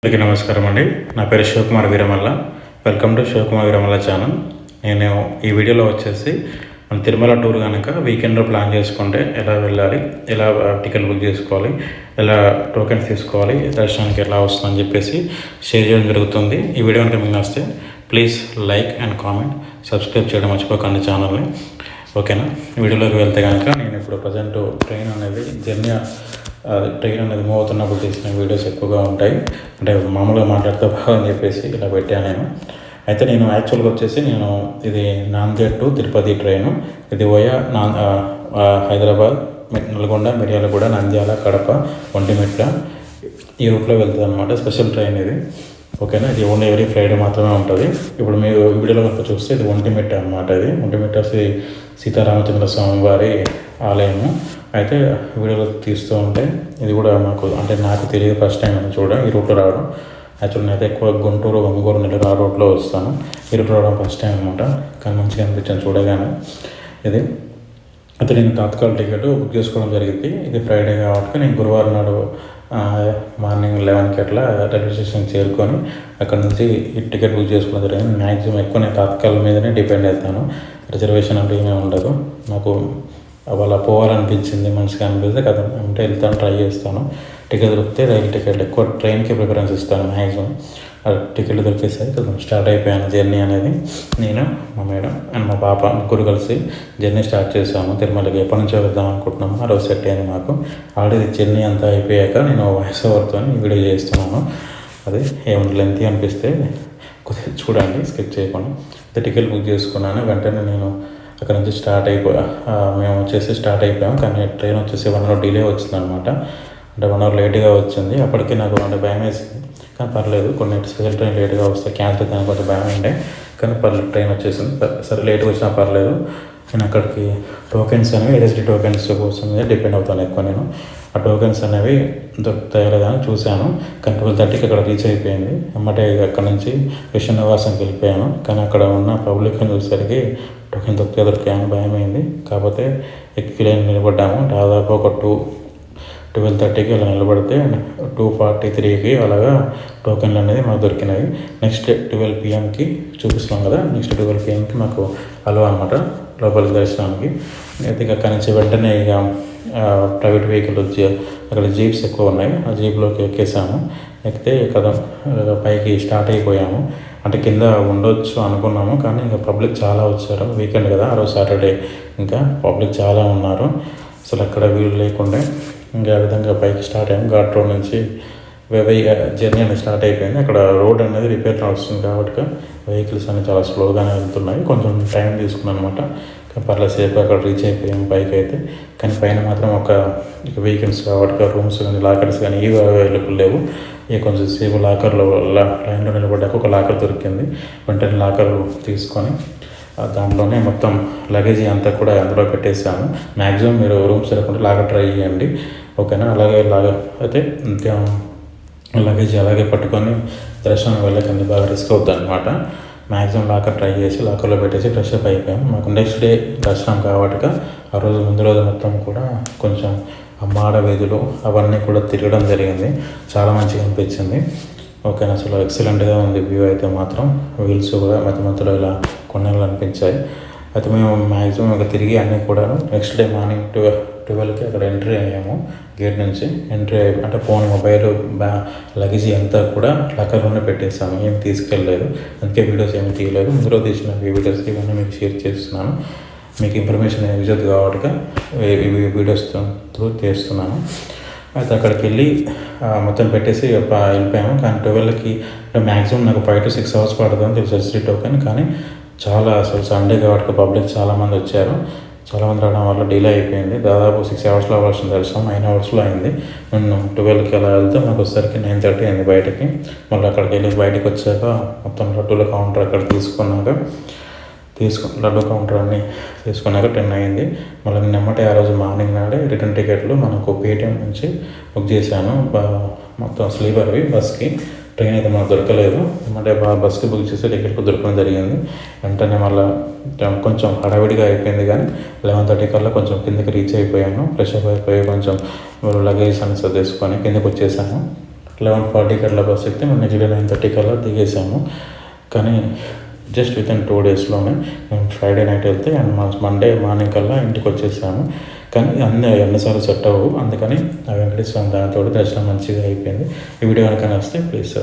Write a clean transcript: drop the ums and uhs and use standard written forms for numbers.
అందరికీ నమస్కారం అండి. నా పేరు Shivakumar Veeramalla. Welcome to Shivakumar Veeramalla channel. నేను ఈ వీడియోలో వచ్చేసి మన తిరుమల టూర్ కనుక వీకెండ్లో ప్లాన్ చేసుకుంటే ఎలా వెళ్ళాలి, ఎలా టికెట్ బుక్ చేసుకోవాలి, ఎలా టోకెన్స్ తీసుకోవాలి, దర్శనానికి ఎలా వస్తుందని చెప్పేసి షేర్ చేయడం జరుగుతుంది. ఈ వీడియో కనుక మీకు నచ్చితే please like and comment, subscribe చేయడం మర్చిపోకండి ఛానల్ని. ఓకేనా? వీడియోలోకి వెళ్తే కనుక నేను ఇప్పుడు ప్రజెంట్ ట్రైన్ అనేది మూవ్ అవుతున్నప్పుడు తీసిన వీడియోస్ ఎక్కువగా ఉంటాయి. అంటే మామూలుగా మాట్లాడితే బాగా చెప్పేసి ఇలా పెట్టాను నేను. అయితే నేను యాక్చువల్గా వచ్చేసి ఇది నాందేడ్ టు తిరుపతి ట్రైను. ఇది హైదరాబాద్, నల్గొండ, మిర్యాలగూడ, నంద్యాల, కడప, ఒంటిమిట్ట ఈ రూట్లో వెళ్తుంది అనమాట. స్పెషల్ ట్రైన్ ఇది. ఓకేనా? ఇది ఓన్లీ ఎవరీ ఫ్రైడే మాత్రమే ఉంటుంది. ఇప్పుడు మీరు వీడియోలో కనుక చూస్తే ఇది ఒంటిమిట్ట అనమాట. ఇది ఒంటిమిట్ట సీతారామచంద్ర స్వామి వారి ఆలయము. అయితే వీడియోలో తీస్తూ ఉంటే ఇది కూడా నాకు తెలియదు, ఫస్ట్ టైం నేను చూడడం, ఈ రూట్లో రావడం. యాక్చువల్లీ అయితే ఎక్కువ గుంటూరు, ఒంగోలు, నెల్లూరు ఆ రూట్లో వస్తాను. ఈ రూట్లో రావడం ఫస్ట్ టైం అనమాట. కానీ మంచిగా అనిపించాను చూడగానే ఇది. అయితే నేను తాత్కాల టికెట్ బుక్ చేసుకోవడం జరిగింది. ఇది ఫ్రైడే కాబట్టి నేను గురువారం నాడు మార్నింగ్ 11కి అట్లా రైల్వే స్టేషన్కి చేరుకొని అక్కడ నుంచి ఈ టికెట్ బుక్ చేసుకోవడం జరిగింది. మ్యాక్సిమం ఎక్కువ నేను తాత్కాల మీదనే డిపెండ్ అవుతాను. రిజర్వేషన్ అంటే ఏమీ ఉండదు. నాకు అలా పోవాలనిపించింది, మంచిగా అనిపిస్తే కదా అంటే వెళ్తాను, ట్రై చేస్తాను. టికెట్ దొరికితే రైలు టికెట్, ఎక్కువ ట్రైన్కి ప్రిఫరెన్స్ ఇస్తాను మ్యాక్సిమం. టికెట్ దొరికేసరికి కదా స్టార్ట్ అయిపోయాను జర్నీ అనేది. నేను, మా మేడం అండ్ మా పాప ముగ్గురు కలిసి జర్నీ స్టార్ట్ చేసాము తిరుమలకి. ఎప్పటి నుంచో వెళ్దాం అనుకుంటున్నాము. ఆ రోజు సెట్ అయింది మాకు. ఆల్రెడీ జర్నీ అంతా అయిపోయాక నేను వాయిస్ ఓవర్తో వీడియో చేస్తున్నాను. అది ఏమైనా లెంతీ అనిపిస్తే కొద్దిగా చూడండి, స్కిప్ చేయకుండా. టికెట్ బుక్ చేసుకున్నాను. వెంటనే నేను అక్కడ నుంచి మేము స్టార్ట్ అయిపోయాము. కానీ ట్రైన్ వచ్చేసి 1 hour డిలే వచ్చిందనమాట. అంటే 1 hour లేట్గా వచ్చింది. అప్పటికి నాకు భయం వేసింది, కానీ పర్లేదు. కొన్ని స్పెషల్ ట్రైన్ లేట్గా వస్తే క్యాన్సిల్ దానికి కొంచెం భయం ఉండే, కానీ పర్లేదు ట్రైన్ వచ్చేసింది. సరే లేట్గా వచ్చినా పర్లేదు. నేను అక్కడికి టోకెన్స్ అనేవి ఎల్ఎస్డి టోకెన్స్ కోసం డిపెండ్ అవుతాను ఎక్కువ. నేను ఆ టోకెన్స్ అనేవి దొరుకుతాయో లేదా అని చూశాను. కానీ 12:30కి అక్కడ రీచ్ అయిపోయింది. అమ్మటే అక్కడ నుంచి విష్ణునివాసంకి వెళ్ళిపోయాను. కానీ అక్కడ ఉన్న పబ్లిక్ని చూసేసరికి టోకెన్ దొరికాయని భయమైంది. కాకపోతే ఎక్కి లైన్ నిలబడ్డాము. దాదాపు ఒక 12:30కి అలా నిలబడితే 2:43కి అలాగా టోకెన్లు అనేది మాకు దొరికినాయి. నెక్స్ట్ 12 PM చూపిస్తాం కదా, నెక్స్ట్ 12 PM మాకు అలో అనమాట లోపలికి దర్శనానికి. అయితే అక్కడి నుంచి వెంటనే ప్రైవేట్ వెహికల్ వచ్చి అక్కడ జీప్స్ ఎక్కువ ఉన్నాయి. ఆ జీప్లోకి ఎక్కేసాము. ఎక్కితే కదా పైకి స్టార్ట్ అయిపోయాము. అంటే కింద ఉండొచ్చు అనుకున్నాము, కానీ ఇంకా పబ్లిక్ చాలా వచ్చారు. వీకెండ్ కదా, ఆ రోజు సాటర్డే, ఇంకా పబ్లిక్ చాలా ఉన్నారు. అసలు అక్కడ వీలు లేకుండా ఇంకా ఆ విధంగా పైకి స్టార్ట్ అయ్యాము. ఘాట్ రోడ్ నుంచి జర్నీ అనేది స్టార్ట్ అయిపోయింది. అక్కడ రోడ్ అనేది రిపేర్ వస్తుంది కాబట్టి వెహికల్స్ అనేవి చాలా స్లోగానే వెళ్తున్నాయి. కొంచెం టైం తీసుకున్నాను అనమాట. పర్లేదు సేఫ్గా అక్కడ రీచ్ అయిపోయాము పైకి అయితే. కానీ పైన మాత్రం వీకెండ్స్ కాబట్టి రూమ్స్ కానీ లాకర్స్ కానీ ఇవి అవైలబుల్ లేవు. కొంచెం సేపు లాకర్లో లైన్లో నిలబడ్డాక ఒక లాకర్ దొరికింది. వెంటనే లాకర్ తీసుకొని దాంట్లోనే మొత్తం లగేజ్ అంతా కూడా అందులో పెట్టేసాము. మ్యాక్సిమం మీరు రూమ్స్ లేకుండా లాకర్ ట్రై చేయండి. ఓకేనా? అయితే లగేజ్ అలాగే పట్టుకొని దర్శనం వెళ్ళకండి, బాగా రిస్క్ అవుతుంది అనమాట. మ్యాక్సిమం లాకర్ ట్రై చేసి లాకర్లో పెట్టేసి ఫ్రెష్ అప్ అయిపోయాము. మాకు నెక్స్ట్ డే దర్శనం కాబట్టి ఆ రోజు ముందు రోజు మొత్తం కూడా కొంచెం మాడ వీధులు అవన్నీ కూడా తిరగడం జరిగింది. చాలా మంచిగా అనిపించింది. ఓకేనా? అసలు ఎక్సలెంట్గా ఉంది వ్యూ అయితే మాత్రం. వీల్స్ కూడా మధ్యలో ఇలా కొండలు అనిపించాయి. అయితే మేము మ్యాక్సిమం తిరిగి అన్నీ కూడా నెక్స్ట్ డే మార్నింగ్ 12కి అక్కడ ఎంట్రీ అయ్యాము. గేట్ నుంచి ఎంట్రీ అంటే ఫోన్, మొబైల్, లగేజ్ అంతా కూడా లాకర్లోనే పెట్టేసాము. ఏం తీసుకెళ్ళలేదు. అందుకే వీడియోస్ ఏమి తీయలేదు. ముందులో తీసిన వీడియోస్ ఇవన్నీ మీకు షేర్ చేస్తున్నాను. మీకు ఇన్ఫర్మేషన్ యూజ్ అవుతుంది కాబట్టి వీడియోస్ త్రూ చేస్తున్నాను. అయితే అక్కడికి వెళ్ళి మొత్తం పెట్టేసి వెళ్ళిపోయాము. కానీ 12కి మ్యాక్సిమం నాకు 5 to 6 hours పడుతుంది ఎల్ఎస్డి టోకెన్. కానీ చాలా అసలు సండే కాబట్టి పబ్లిక్ చాలామంది వచ్చారు. చాలామంది రావడం వల్ల డిలే అయిపోయింది. దాదాపు 6 hours అవ్వాల్సిన దర్శనం 9 hours అయింది. నేను 12కి అలా వెళ్తే మాకు వచ్చేసరికి 9:30 అయింది బయటకి. మళ్ళీ అక్కడికి వెళ్ళి బయటకు వచ్చాక మొత్తం లడ్డూల కౌంటర్ అక్కడ లడ్డు కౌంటర్ అన్నీ తీసుకున్నాక 10 అయింది. మళ్ళీ నిన్నమ్మటే ఆ రోజు మార్నింగ్ నాడే రిటర్న్ టికెట్లు మనకు పేటీఎం నుంచి బుక్ చేశాను. మొత్తం స్లీపర్వి బస్కి. ట్రైన్ అయితే మనకు దొరకలేదు. అంటే బస్కి బుక్ చేసి టికెట్కు దొరకడం జరిగింది. వెంటనే మళ్ళీ కొంచెం హడావిడిగా అయిపోయింది. కానీ 11:30 కల్లా కొంచెం కిందకి రీచ్ అయిపోయాను. ఫ్రెష్ అప్ అయిపోయి కొంచెం లగేజ్ అని సర్దేసుకొని కిందకి వచ్చేసాను. 11:40 కల్లా బస్ ఎక్కితే మేము నెక్స్ట్ డే 9:30 కల్లా దిగేసాము. కానీ జస్ట్ వితిన్ 2 డేస్లోనే మేము ఫ్రైడే నైట్ వెళ్తే అండ్ మండే మార్నింగ్ కల్లా ఇంటికి వచ్చేసాము. కానీ అన్నిసార్లు సెట్ అవ్వవు, అందుకని ఆ వెంకటేశ్వర స్వామి దానితో దర్శనం మంచిగా అయిపోయింది. ఈ వీడియో కనుక నచ్చితే ప్లీజ్